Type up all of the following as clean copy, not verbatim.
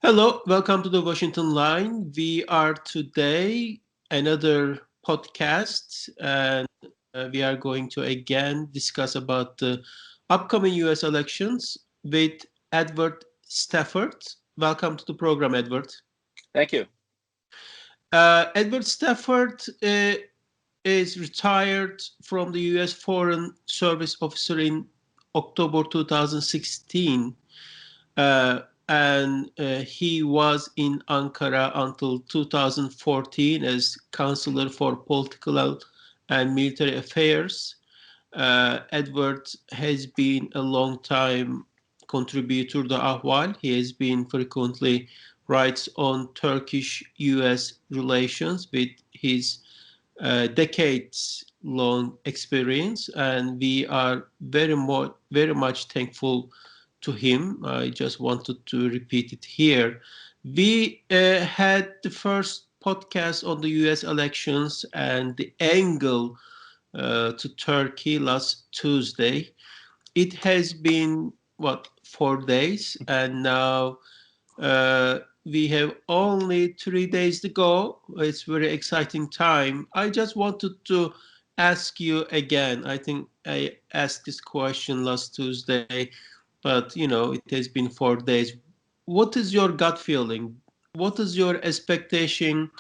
Hello, welcome to the Washington Line. We are today another podcast, and we are going to again discuss about the upcoming U.S. elections with Edward Stafford. Welcome to the program, Edward. Thank you. Edward Stafford is retired from the U.S. Foreign Service officer in October 2016. And he was in Ankara until 2014 as counselor for political and military affairs. Edward has been a long time contributor to Ahval. He has been frequently writes on Turkish-U.S. relations with his decades-long experience, and we are very much thankful to him. I just wanted to repeat it here. We had the first podcast on the U.S. elections and the angle to Turkey last Tuesday. It has been, 4 days, and now we have only 3 days to go. It's very exciting time. I just wanted to ask you again. I think I asked this question last Tuesday, but it has been 4 days. What is your gut feeling? What is your expectation?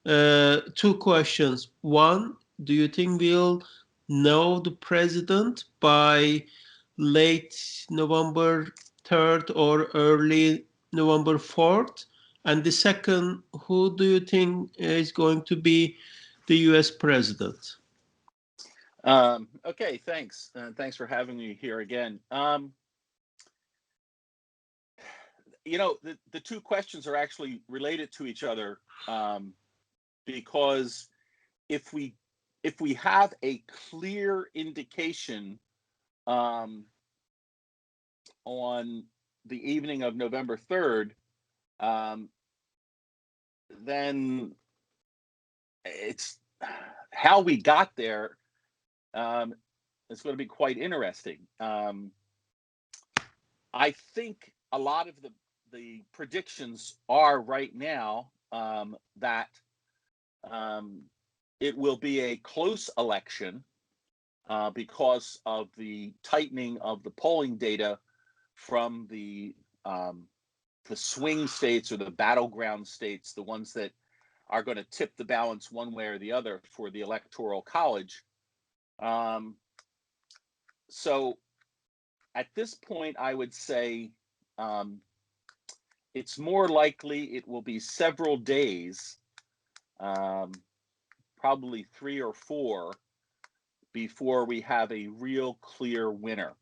Two questions. One, do you think we'll know the president by late November 3rd or early November 4th? And the second, who do you think is going to be the US president? Okay, thanks. Thanks for having me here again. The two questions are actually related to each other because if we have a clear indication on the evening of November 3rd, then it's how we got there. It's going to be quite interesting. I think a lot of the predictions are right now that it will be a close election because of the tightening of the polling data from the swing states or the battleground states, the ones that are going to tip the balance one way or the other for the Electoral College. So at this point, I would say it's more likely it will be several days, probably 3 or 4, before we have a real clear winner.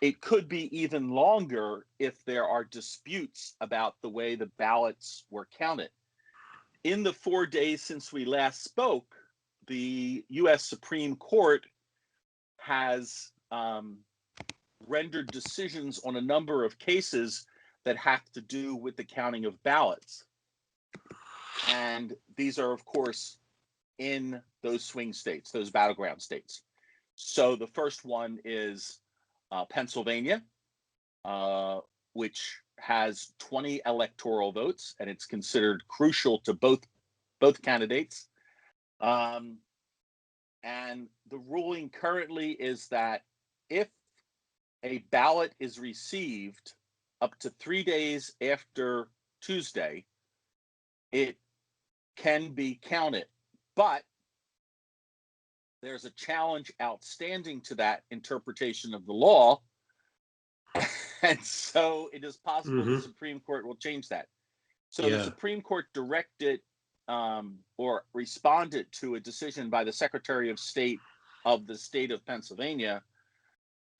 It could be even longer if there are disputes about the way the ballots were counted. In the 4 days since we last spoke, the U.S. Supreme Court has rendered decisions on a number of cases that have to do with the counting of ballots. And these are, of course, in those swing states, those battleground states. So the first one is Pennsylvania, which has 20 electoral votes, and it's considered crucial to both candidates. And the ruling currently is that if a ballot is received up to 3 days after Tuesday, it can be counted. But there's a challenge outstanding to that interpretation of the law. And so it is possible the Supreme Court will change that. So the Supreme Court directed or responded to a decision by the Secretary of State of the state of Pennsylvania,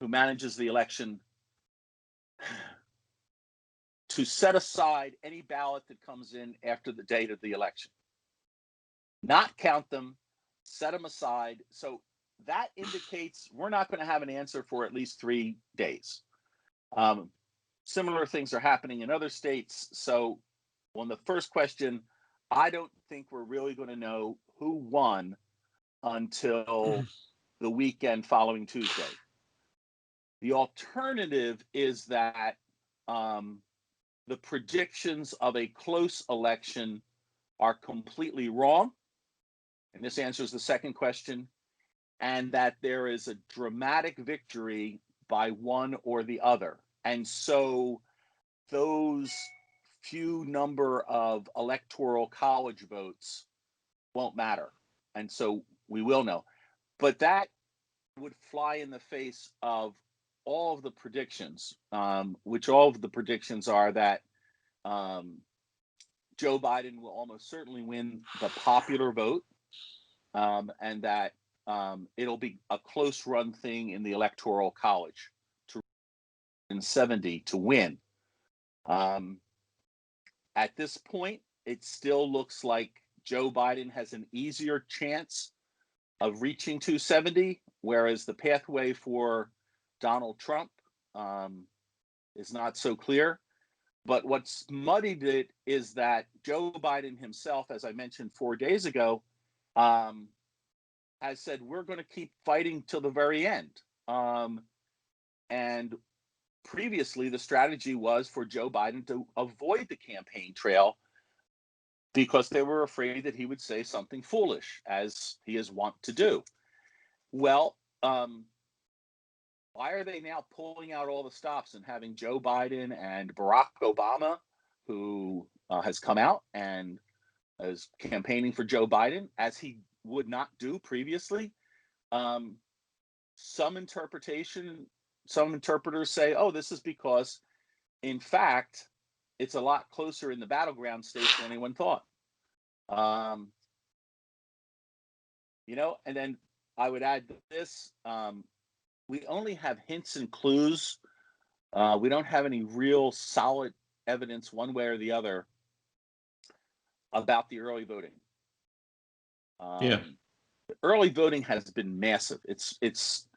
who manages the election, to set aside any ballot that comes in after the date of the election. Not count them, set them aside. So that indicates we're not going to have an answer for at least 3 days. Similar things are happening in other states. So on the first question, I don't think we're really going to know who won until the weekend following Tuesday. The alternative is that the predictions of a close election are completely wrong, and this answers the second question, and that there is a dramatic victory by one or the other. And so those few number of electoral college votes won't matter. And so we will know. But that would fly in the face of all of the predictions, which all of the predictions are that Joe Biden will almost certainly win the popular vote, and that it'll be a close run thing in the electoral college to in 70 to win. At this point, it still looks like Joe Biden has an easier chance of reaching 270, whereas the pathway for Donald Trump is not so clear. But what's muddied it is that Joe Biden himself, as I mentioned 4 days ago, has said, we're going to keep fighting till the very end. And previously, the strategy was for Joe Biden to avoid the campaign trail because they were afraid that he would say something foolish, as he is wont to do. Well, why are they now pulling out all the stops and having Joe Biden and Barack Obama, who has come out and is campaigning for Joe Biden, as he would not do previously? Some interpreters say, oh, this is because, in fact, it's a lot closer in the battleground states than anyone thought. And then I would add this, we only have hints and clues. We don't have any real solid evidence one way or the other about the early voting. Yeah. Early voting has been massive. It's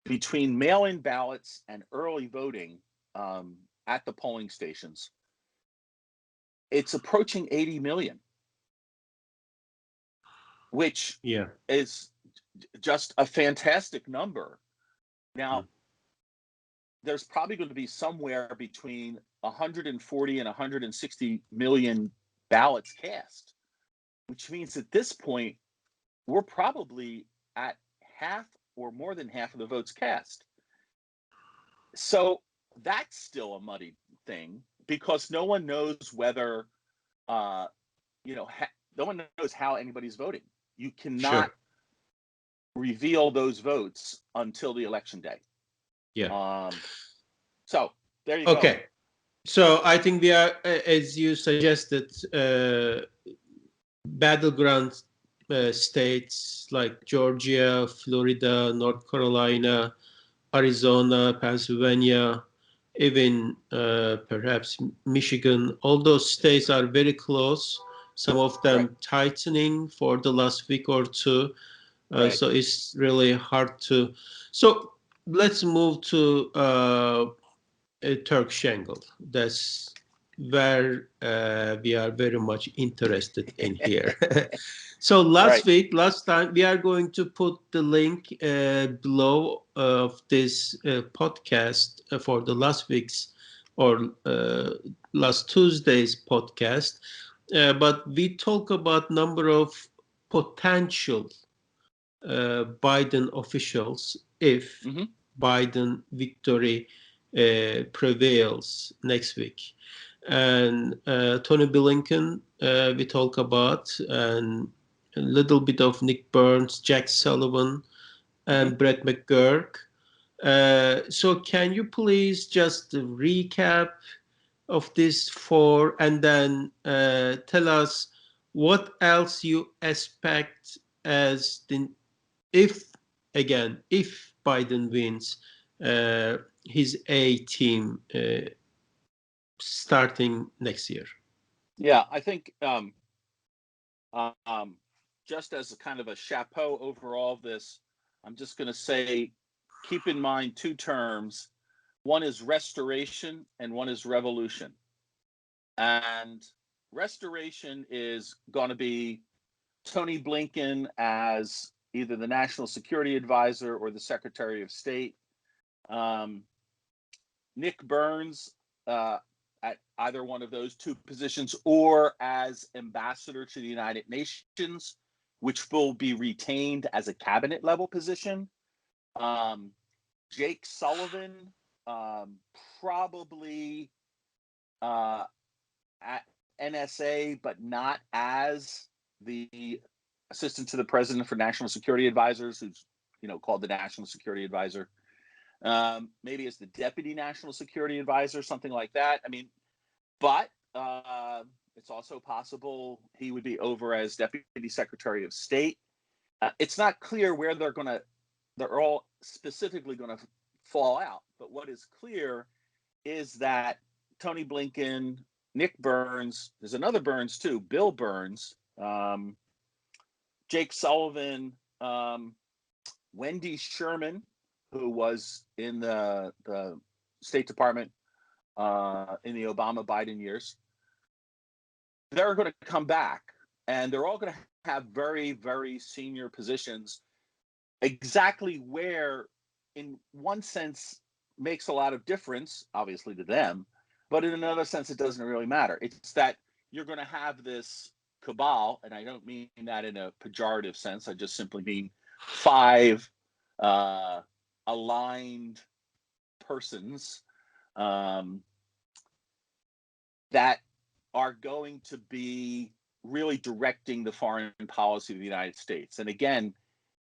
between mail-in ballots and early voting at the polling stations. It's approaching 80 million, which is just a fantastic number. Now, there's probably going to be somewhere between 140 and 160 million ballots cast, which means at this point, we're probably at half or more than half of the votes cast. So that's still a muddy thing because no one knows whether, no one knows how anybody's voting. You cannot reveal those votes until the election day. Yeah. So there you go. Okay. So I think we are, as you suggested, battleground states like Georgia, Florida, North Carolina, Arizona, Pennsylvania, even perhaps Michigan. All those states are very close. Some of them tightening for the last week or two. So it's really hard to. So let's move to Turkish angle. That's where we are very much interested in here. So last time, we are going to put the link below of this podcast for the last week's or last Tuesday's podcast. But we talk about number of potential Biden officials if Biden victory prevails next week. And Tony Blinken, we talk about, and a little bit of Nick Burns, Jack Sullivan, and Brett McGurk. So can you please just recap of these four and then tell us what else you expect as the if Biden wins, his A team starting next year? Yeah, I think just as a kind of a chapeau over all of this, I'm just going to say, keep in mind two terms. One is restoration and one is revolution. And restoration is going to be Tony Blinken as either the National Security Advisor or the Secretary of State. Nick Burns either one of those two positions or as ambassador to the United Nations, which will be retained as a cabinet level position. Jake Sullivan, probably at NSA, but not as the assistant to the president for national security advisors, who's called the national security advisor. Maybe as the deputy national security advisor, something like that. I mean, but it's also possible he would be over as deputy secretary of state. It's not clear where they're all specifically going to fall out. But what is clear is that Tony Blinken, Nick Burns, there's another Burns too, Bill Burns, Jake Sullivan, Wendy Sherman, who was in the State Department in the Obama-Biden years, they're going to come back, and they're all going to have very, very senior positions. Exactly where, in one sense, makes a lot of difference, obviously, to them, but in another sense, it doesn't really matter. It's that you're going to have this cabal, and I don't mean that in a pejorative sense. I just simply mean 5 aligned persons that are going to be really directing the foreign policy of the United States. And again,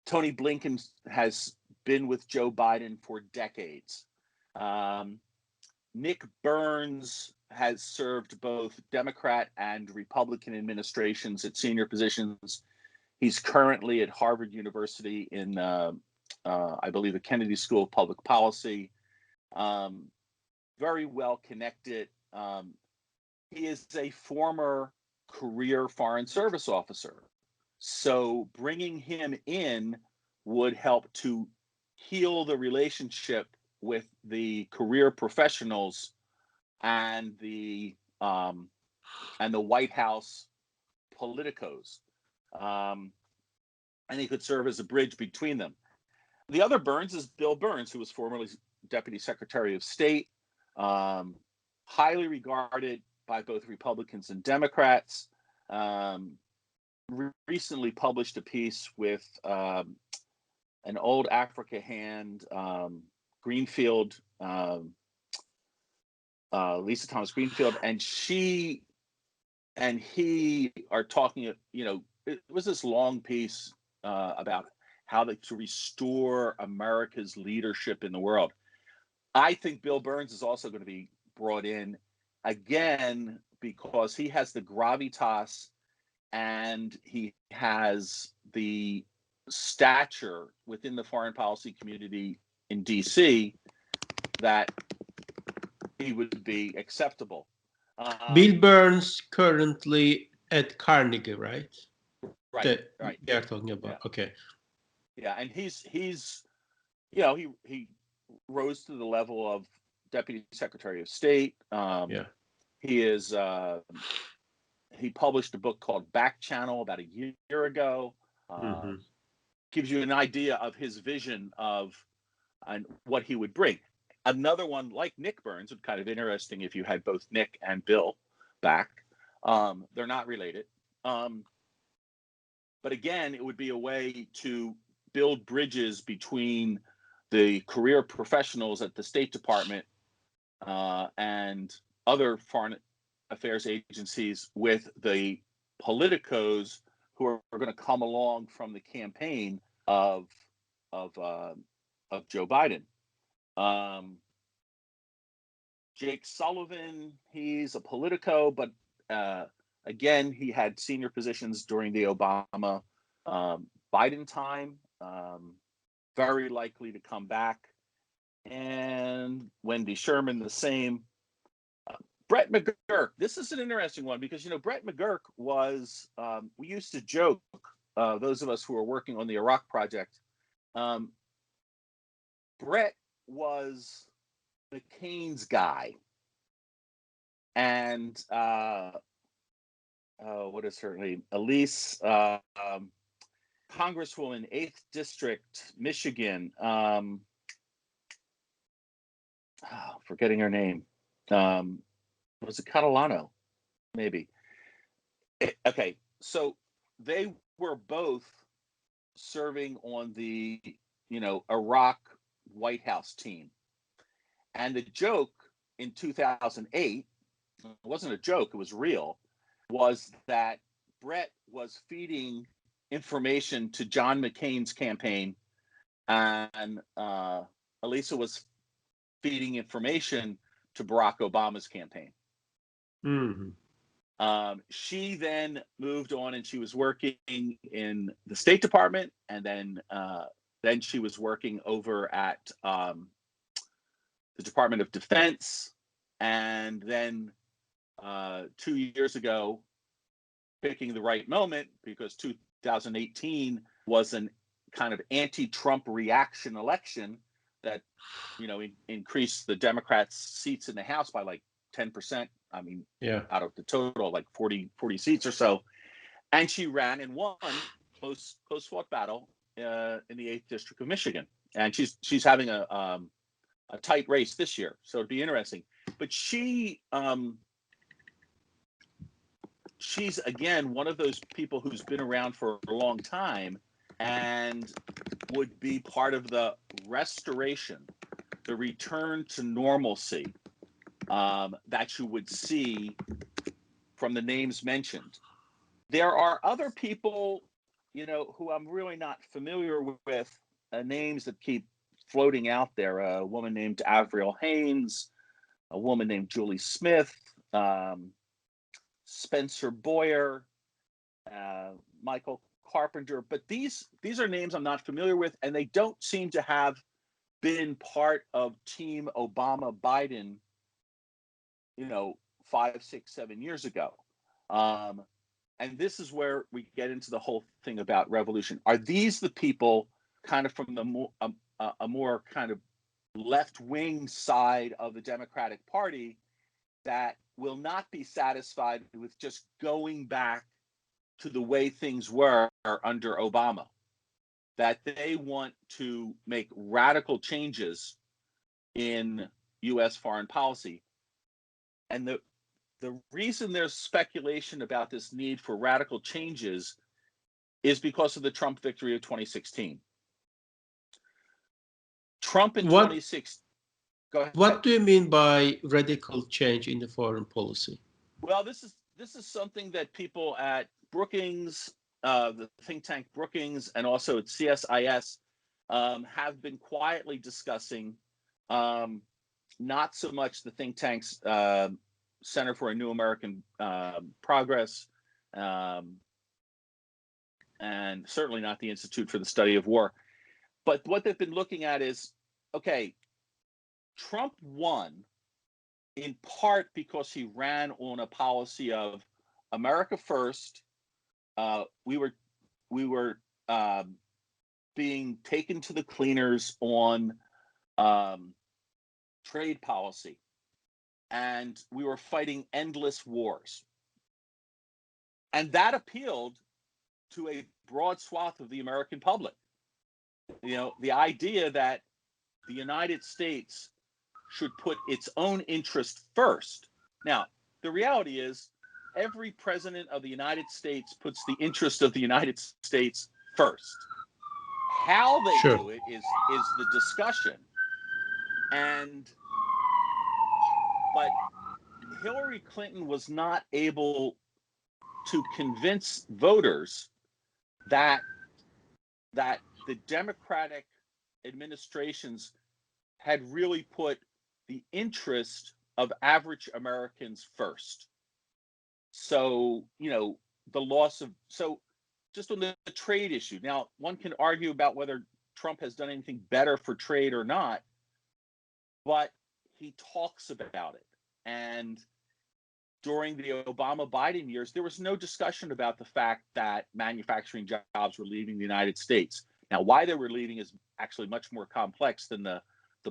Tony Blinken has been with Joe Biden for decades. Nick Burns has served both Democrat and Republican administrations at senior positions. He's currently at Harvard University in, I believe, the Kennedy School of Public Policy. Very well connected. He is a former career Foreign Service officer. So bringing him in would help to heal the relationship with the career professionals and the White House politicos. And he could serve as a bridge between them. The other Burns is Bill Burns, who was formerly Deputy Secretary of State, highly regarded by both Republicans and Democrats. Recently published a piece with an old Africa hand, Greenfield, Lisa Thomas Greenfield, and she and he are talking, it was this long piece about how to restore America's leadership in the world. I think Bill Burns is also going to be brought in, again, because he has the gravitas and he has the stature within the foreign policy community in DC that he would be acceptable. Bill Burns currently at Carnegie, right? Right. They are talking about. Yeah. Okay. Yeah, and he's he rose to the level of Deputy Secretary of State. Yeah. He is he published a book called Back Channel about a year ago. Gives you an idea of his vision of and what he would bring. Another one like Nick Burns would kind of interesting if you had both Nick and Bill back. They're not related. But again, it would be a way to build bridges between the career professionals at the State Department and other foreign affairs agencies with the politicos who are going to come along from the campaign of Joe Biden. Jake Sullivan, he's a politico, but again, he had senior positions during the Obama Biden time. Very likely to come back. And Wendy Sherman, the same. Brett McGurk. This is an interesting one because, Brett McGurk was, we used to joke, those of us who are working on the Iraq project, Brett was McCain's guy. And, what is her name? Elise, Congresswoman, 8th District, Michigan. Forgetting her name. Was it Catalano? Maybe. Okay, so they were both serving on the, Iraq White House team. And the joke in 2008, it wasn't a joke, it was real, was that Brett was feeding information to John McCain's campaign, and Elisa was feeding information to Barack Obama's campaign. Hmm. She then moved on, and she was working in the State Department, and then she was working over at the Department of Defense, and then 2 years ago, picking the right moment, because 2018 was an kind of anti-Trump reaction election that increased the Democrats' seats in the House by like 10%. I mean, Yeah. out of the total, like 40 seats or so. And she ran and won close fought battle in the 8th District of Michigan. And she's having a tight race this year, so it'd be interesting. But she's again one of those people who's been around for a long time and would be part of the restoration, the return to normalcy that you would see from the names mentioned. There are other people, who I'm really not familiar with, names that keep floating out there. A woman named Avril Haines, a woman named Julie Smith, Spencer Boyer, Michael Carpenter. But these are names I'm not familiar with, and they don't seem to have been part of Team Obama Biden, 5, 6, 7 years ago. And this is where we get into the whole thing about revolution. Are these the people kind of from the more kind of left-wing side of the Democratic Party that will not be satisfied with just going back to the way things were under Obama, that they want to make radical changes in U.S. foreign policy? And the reason there's speculation about this need for radical changes is because of the Trump victory of 2016. Trump in What 2016. Go ahead. What do you mean by radical change in the foreign policy? Well, this is something that people at Brookings, the think tank Brookings, and also at CSIS have been quietly discussing. Not so much the think tanks Center for a New American Progress, and certainly not the Institute for the Study of War. But what they've been looking at is, okay, Trump won in part because he ran on a policy of America first. We were being taken to the cleaners on trade policy, and we were fighting endless wars. And that appealed to a broad swath of the American public. The idea that the United States should put its own interest first. Now, the reality is every president of the United States puts the interest of the United States first. How they Sure. do it is the discussion. But Hillary Clinton was not able to convince voters that the Democratic administrations had really put the interest of average Americans first. So, the loss of, so just on the trade issue. Now, one can argue about whether Trump has done anything better for trade or not, but he talks about it. And during the Obama-Biden years, there was no discussion about the fact that manufacturing jobs were leaving the United States. Now, why they were leaving is actually much more complex than the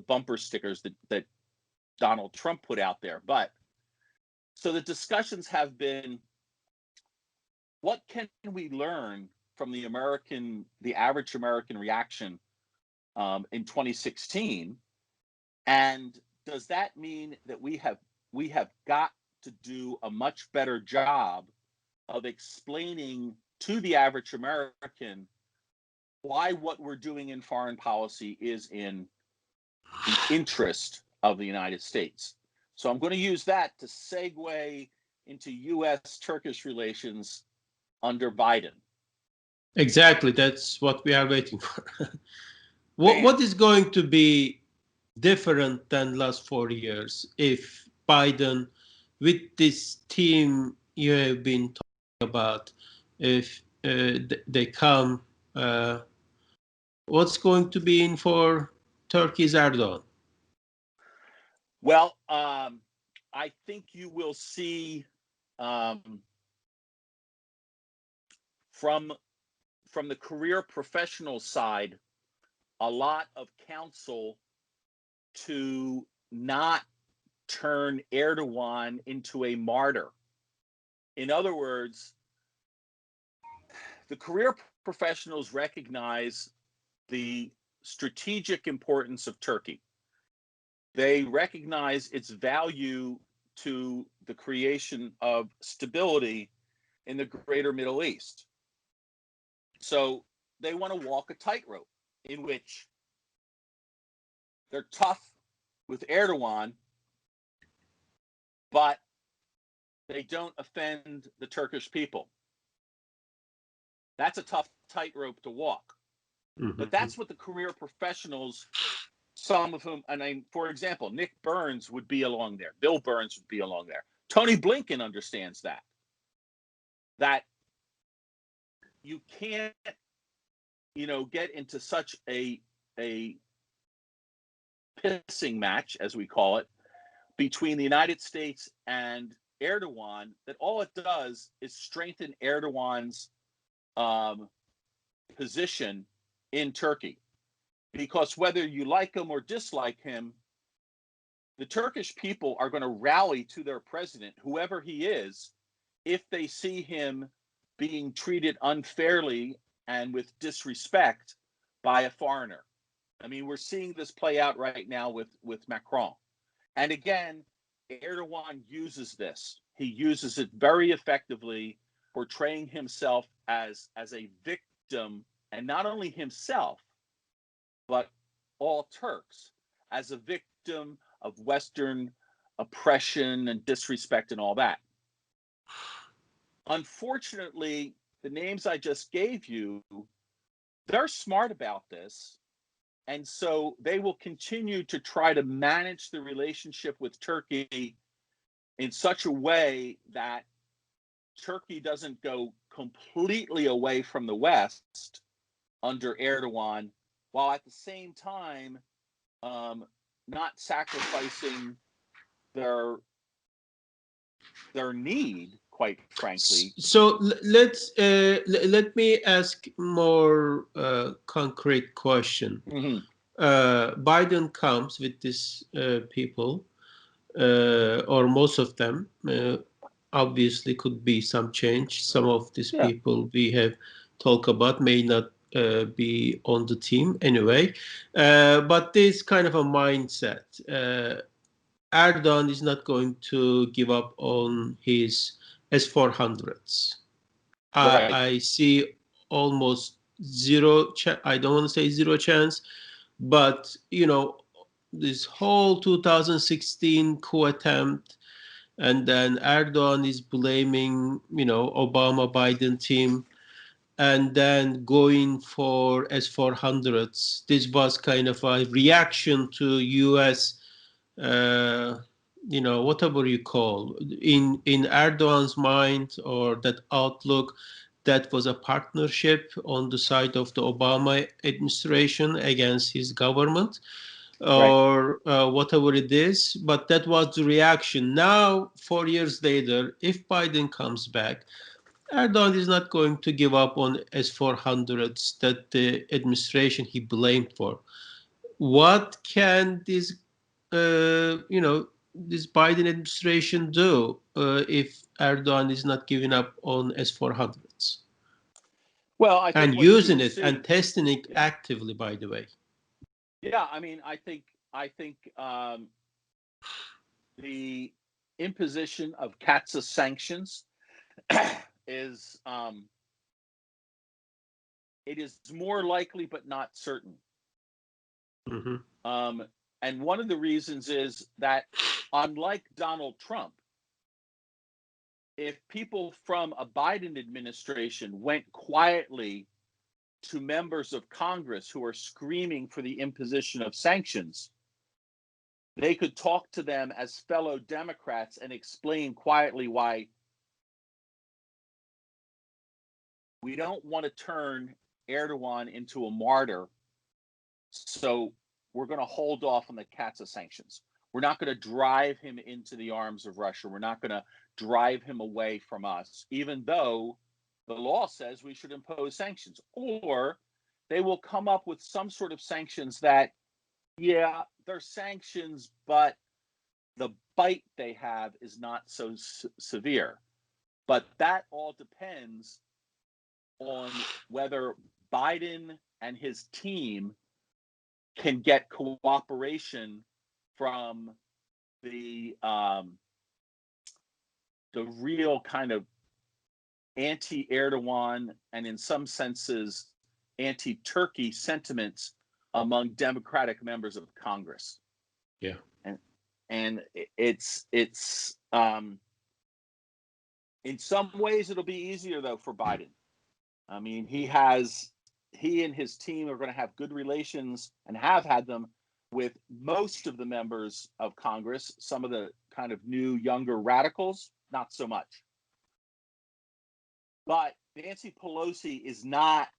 bumper stickers that Donald Trump put out there. But so the discussions have been, what can we learn from the average American reaction in 2016? And does that mean that we have got to do a much better job of explaining to the average American why what we're doing in foreign policy is in the interest of the United States. So I'm going to use that to segue into U.S.-Turkish relations under Biden. Exactly, that's what we are waiting for. what Bam. what is going to be different than last 4 years if Biden, with this team you have been talking about, if they come, uh, what's going to be in for Turkey's Erdogan? Well, I think you will see from the career professional side a lot of counsel to not turn Erdogan into a martyr. In other words, the career professionals recognize the strategic importance of Turkey. They recognize its value to the creation of stability in the greater Middle East. So they want to walk a tightrope in which they're tough with Erdogan, but they don't offend the Turkish people. That's a tough tightrope to walk. Mm-hmm. But that's what the career professionals, some of whom, for example, Nick Burns would be along there. Bill Burns would be along there. Tony Blinken understands that you can't, get into such a pissing match, as we call it, between the United States and Erdogan, that all it does is strengthen Erdogan's position in Turkey. Because whether you like him or dislike him, the Turkish people are going to rally to their president, whoever he is, if they see him being treated unfairly and with disrespect by a foreigner. I mean, we're seeing this play out right now with Macron. And again, Erdogan uses this. He uses it very effectively, portraying himself as a victim, and not only himself, but all Turks, as a victim of Western oppression and disrespect and all that. Unfortunately, the names I just gave you, they're smart about this. And so they will continue to try to manage the relationship with Turkey in such a way that Turkey doesn't go completely away from the West under Erdogan, while at the same time not sacrificing their need, quite frankly. So let me ask more concrete question. Mm-hmm. Biden comes with these people, or most of them. Obviously, could be some change. Some of these Yeah. people we have talked about may not be on the team anyway. But this kind of a mindset. Erdogan is not going to give up on his S-400s. Right. I see almost zero. I don't want to say zero chance, but this whole 2016 coup attempt, and then Erdogan is blaming Obama Biden team, and then going for S-400s. This was kind of a reaction to U.S. Whatever you call in Erdogan's mind, or that outlook, that was a partnership on the side of the Obama administration against his government, Right. or whatever it is. But that was the reaction. Now, 4 years later, if Biden comes back, Erdogan is not going to give up on S-400s that the administration he blamed for. What can this Biden administration do if Erdogan is not giving up on S-400s Well, I think and what you using will it and see. testing it Yeah. actively, by the way? Yeah. I mean, I think the imposition of CAATSA sanctions is it is more likely but not certain. Mhm. And one of the reasons is that, unlike Donald Trump, if people from a Biden administration went quietly to members of Congress who are screaming for the imposition of sanctions, they could talk to them as fellow Democrats and explain quietly why we don't want to turn Erdogan into a martyr. So we're going to hold off on the CAATSA sanctions. We're not going to drive him into the arms of Russia. We're not going to drive him away from us, even though the law says we should impose sanctions. Or they will come up with some sort of sanctions that, yeah, they're sanctions, but the bite they have is not so severe. But that all depends on whether Biden and his team can get cooperation from the real kind of anti-Erdogan and, in some senses, anti-Turkey sentiments among Democratic members of Congress. Yeah. And it's in some ways it'll be easier though for Biden. I mean, he and his team are going to have good relations and have had them with most of the members of Congress. Some of the kind of new, younger radicals, not so much. But Nancy Pelosi is not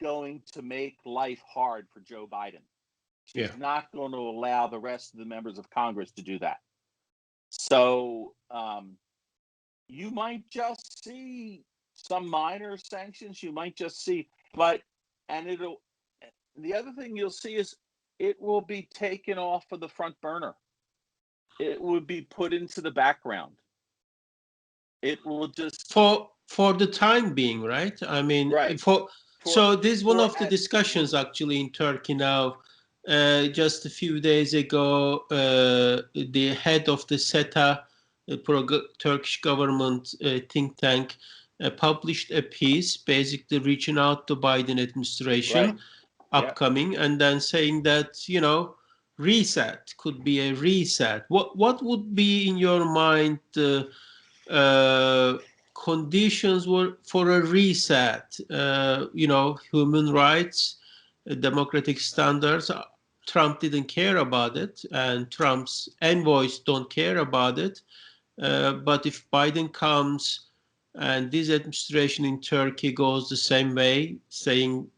going to make life hard for Joe Biden. She's Yeah. not going to allow the rest of the members of Congress to do that. So you might just see some minor sanctions. You might just see, the other thing you'll see is it will be taken off of the front burner. It would be put into the background. It will just For the time being, right? I mean, right for so this is one for of the discussions actually in Turkey now. Just a few days ago, the head of the SETA, Turkish government think tank, published a piece basically reaching out to Biden right. administration Yeah. upcoming and then saying that, reset could be a reset. What would be in your mind uh, conditions were for a reset? Human rights, democratic standards. Trump didn't care about it, and Trump's envoys don't care about it. But if Biden comes and this administration in Turkey goes the same way, saying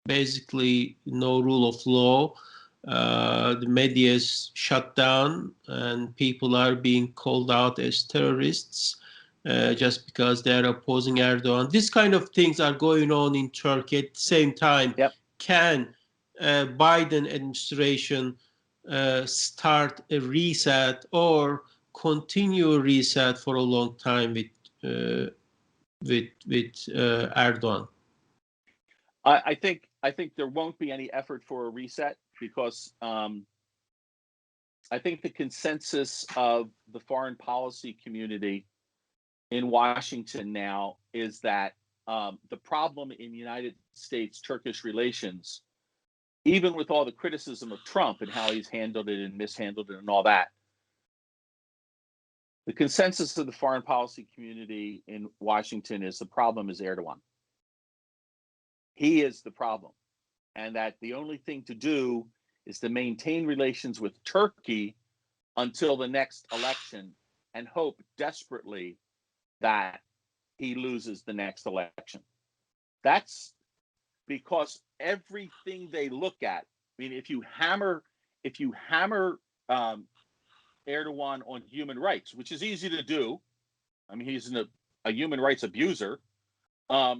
basically no rule of law, the media is shut down, and people are being called out as terrorists just because they are opposing Erdogan. These kind of things are going on in Turkey at the same time. Yep. Can Biden administration start a reset or continue a reset for a long time with Erdogan? I think there won't be any effort for a reset because I think the consensus of the foreign policy community in Washington now is that the problem in United States-Turkish relations, even with all the criticism of Trump and how he's handled it and mishandled it and all that, the consensus of the foreign policy community in Washington is the problem is Erdogan. He is the problem. And that the only thing to do is to maintain relations with Turkey until the next election and hope desperately that he loses the next election. That's because everything they look at, I mean, if you hammer Erdogan on human rights, which is easy to do, I mean, he's a human rights abuser. What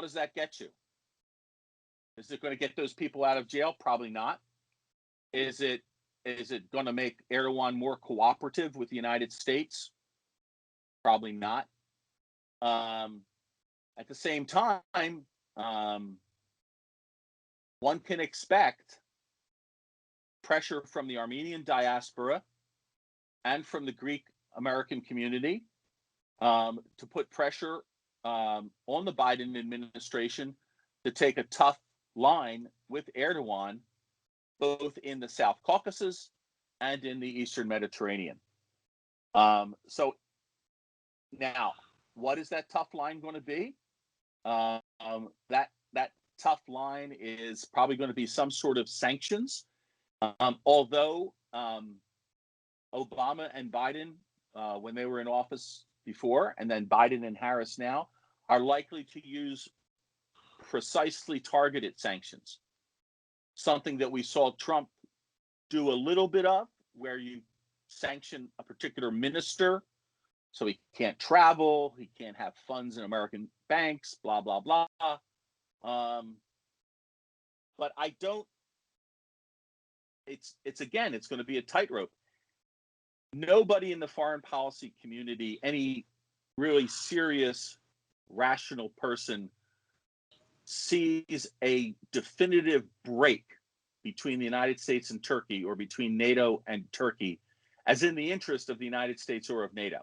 does that get you? Is it going to get those people out of jail? Probably not. Is it going to make Erdogan more cooperative with the United States? Probably not. At the same time, one can expect pressure from the Armenian diaspora and from the Greek American community to put pressure on the Biden administration to take a tough line with Erdogan, both in the South Caucasus and in the Eastern Mediterranean. So now, what is that tough line going to be? That tough line is probably going to be some sort of sanctions. Although Obama and Biden, when they were in office before, and then Biden and Harris now, are likely to use precisely targeted sanctions. Something that we saw Trump do a little bit of, where you sanction a particular minister so he can't travel, he can't have funds in American banks, blah, blah, blah. But I don't, it's going to be a tightrope. Nobody in the foreign policy community, any really serious, rational person, sees a definitive break between the United States and Turkey, or between NATO and Turkey, as in the interest of the United States or of NATO.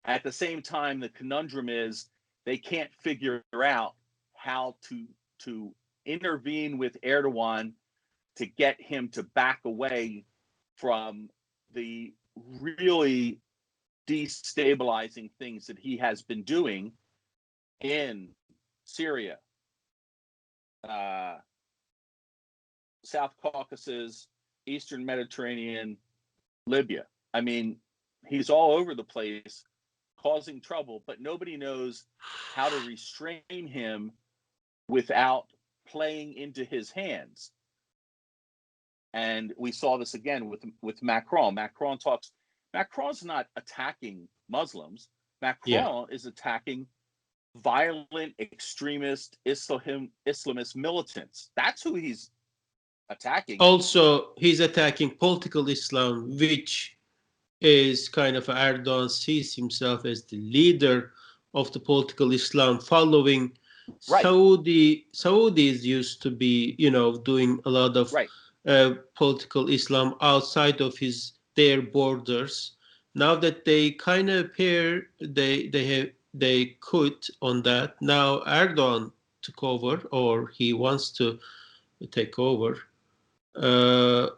At the same time, the conundrum is they can't figure out how to intervene with Erdogan to get him to back away from the really destabilizing things that he has been doing in Syria, South Caucasus, Eastern Mediterranean, Libya. I mean, he's all over the place causing trouble, but nobody knows how to restrain him without playing into his hands. And we saw this again with Macron. Macron's not attacking Muslims. Macron is attacking violent, extremist, Islamist militants. That's who he's attacking. Also, he's attacking political Islam, which is kind of Erdogan sees himself as the leader of the political Islam, following Right. Saudis used to be, doing a lot of political Islam outside of their borders. Now that they kind of appear, they quit on that. Now Erdogan took over, or he wants to take over. I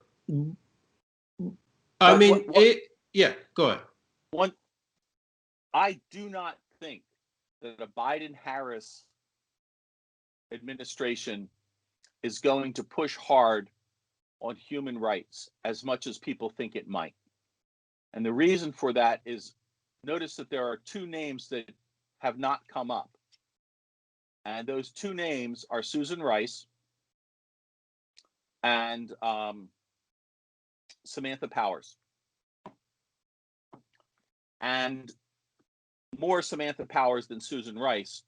mean, yeah, go ahead. I do not think that a Biden-Harris administration is going to push hard on human rights as much as people think it might. And the reason for that is, notice that there are two names that have not come up. And those two names are Susan Rice and Samantha Powers. And more Samantha Powers than Susan Rice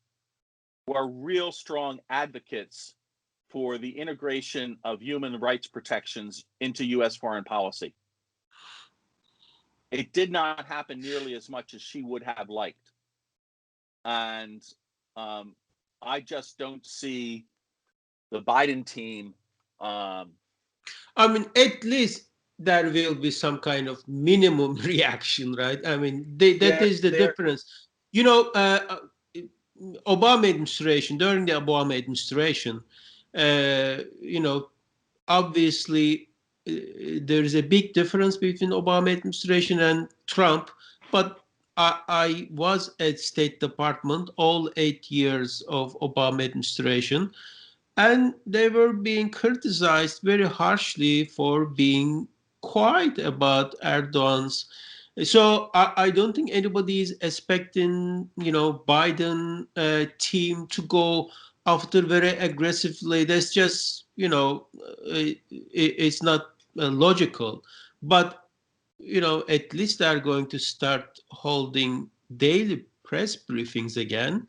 were real strong advocates for the integration of human rights protections into U.S. foreign policy. It did not happen nearly as much as she would have liked. And I just don't see the Biden team. I mean, at least there will be some kind of minimum reaction, right? I mean, that is the difference. Obama administration, during the Obama administration, obviously there is a big difference between Obama administration and Trump, but I was at State Department all 8 years of Obama administration, and they were being criticized very harshly for being quiet about Erdogan's. So I don't think anybody is expecting, Biden team to go after very aggressively. That's just, it's not logical. But, at least they're going to start holding daily press briefings again.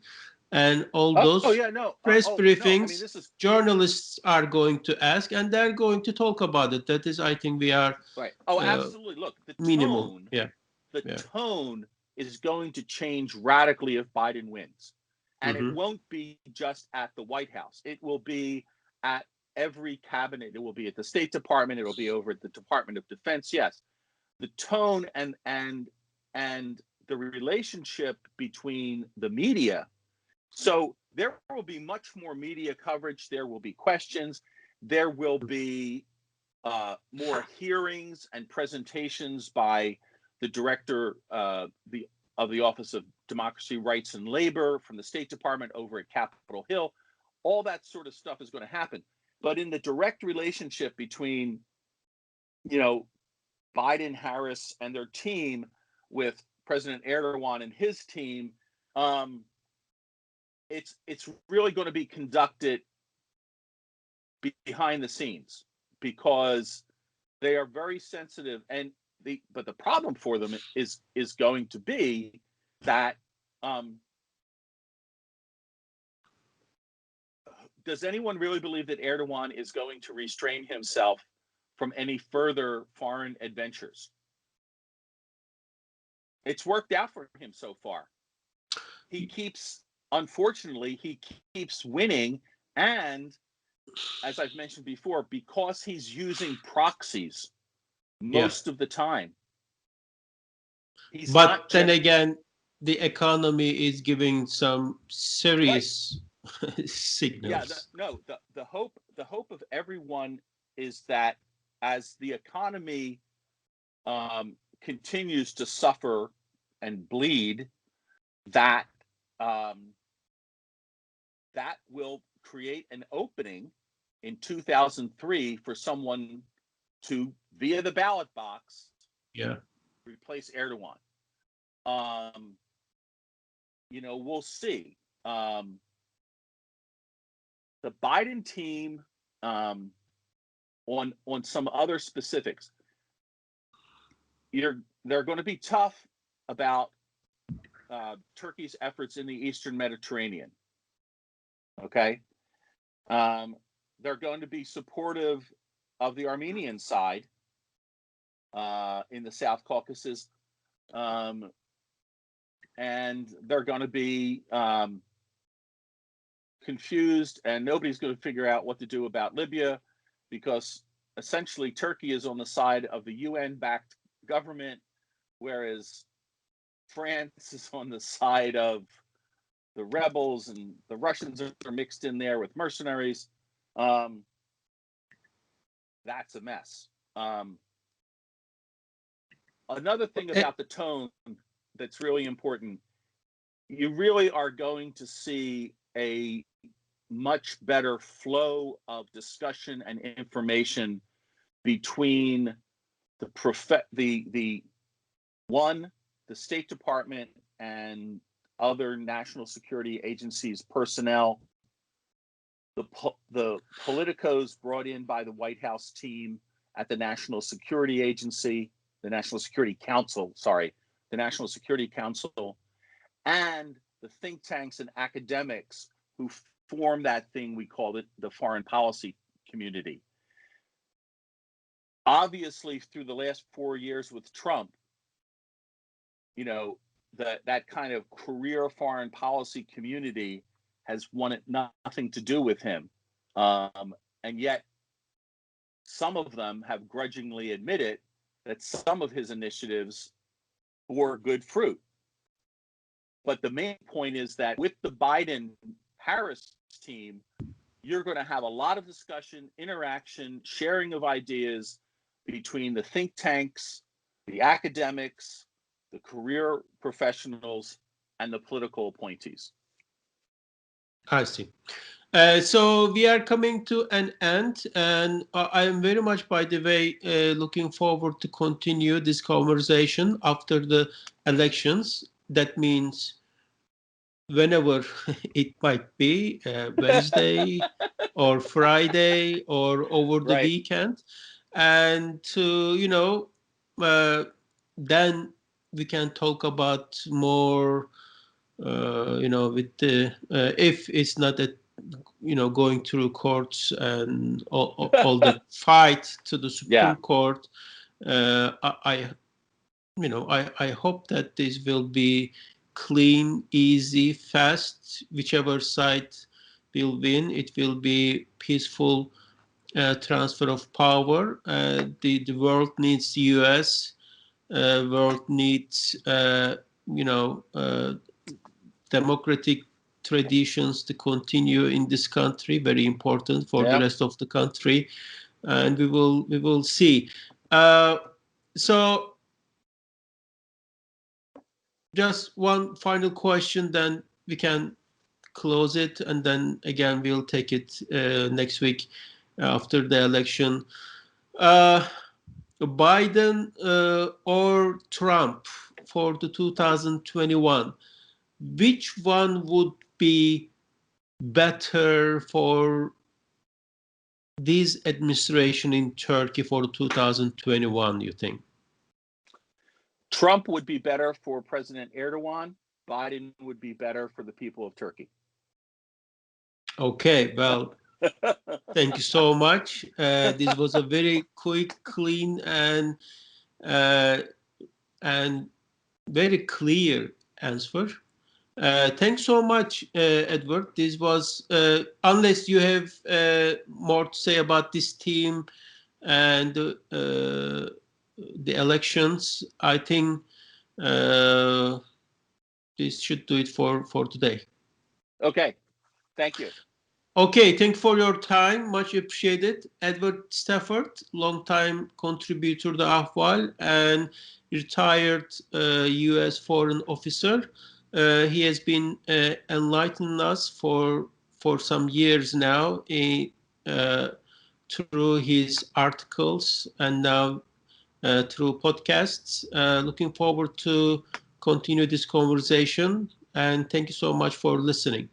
And all those press briefings, journalists are going to ask, and they're going to talk about it. That is, I think, we are right. Oh, absolutely. Look, the minimum. Tone is going to change radically if Biden wins, and it won't be just at the White House. It will be at every cabinet. It will be at the State Department. It will be over at the Department of Defense. Yes, the tone and the relationship between the media. So there will be much more media coverage. There will be questions. There will be more hearings and presentations by the director of the Office of Democracy, Rights, and Labor from the State Department over at Capitol Hill. All that sort of stuff is going to happen. But in the direct relationship between, Biden, Harris, and their team with President Erdogan and his team, it's really going to be conducted behind the scenes because they are very sensitive. But the problem for them is going to be that does anyone really believe that Erdogan is going to restrain himself from any further foreign adventures? It's worked out for him so far. Unfortunately, he keeps winning. And as I've mentioned before, because he's using proxies most of the time. But then again, the economy is giving some serious signals. The hope of everyone is that as the economy continues to suffer and bleed, that that will create an opening in 2003 for someone to, via the ballot box, replace Erdogan. We'll see. The Biden team, on some other specifics, they're going to be tough about Turkey's efforts in the Eastern Mediterranean. Okay. They're going to be supportive of the Armenian side in the South Caucasus, and they're going to be confused, and nobody's going to figure out what to do about Libya, because essentially Turkey is on the side of the UN-backed government, whereas France is on the side of the rebels, and the Russians are mixed in there with mercenaries. That's a mess. Another thing about the tone that's really important, you really are going to see a much better flow of discussion and information between the State Department and other national security agencies personnel, the politicos brought in by the White House team at the National Security Agency, the National Security Council, and the think tanks and academics who form that thing we call it the foreign policy community. Obviously, through the last 4 years with Trump, that kind of career foreign policy community has wanted nothing to do with him. And yet some of them have grudgingly admitted that some of his initiatives bore good fruit. But the main point is that with the Biden-Harris team, you're going to have a lot of discussion, interaction, sharing of ideas between the think tanks, the academics, the career professionals, and the political appointees. I see. So we are coming to an end, and I am very much, by the way, looking forward to continue this conversation after the elections. That means whenever it might be, Wednesday or Friday or over the weekend, and to then we can talk about more. With the if it's not a going through courts and all the fight to the Supreme Court, I hope that this will be clean, easy, fast. Whichever side will win, it will be peaceful transfer of power. The world needs the U.S. World needs, democratic traditions to continue in this country. Very important for the Yeah. rest of the country, and we will see. Uh, so just one final question, then we can close it, and then again we'll take it next week after the election. Uh, Biden or Trump for the 2021, which one would be better for this administration in Turkey for 2021, you think? Trump would be better for President Erdogan. Biden would be better for the people of Turkey. Okay, well, thank you so much. This was a very quick, clean, uh, and very clear answer. Thanks so much, Edward. This was, unless you have more to say about this team and the elections, I think uh, this should do it for today. Okay. Thank you. Okay, thank you for your time. Much appreciated. Edward Stafford, long-time contributor to Ahval and retired U.S. foreign officer. He has been enlightening us for some years now uh, through his articles and now through podcasts. Looking forward to continue this conversation, and thank you so much for listening.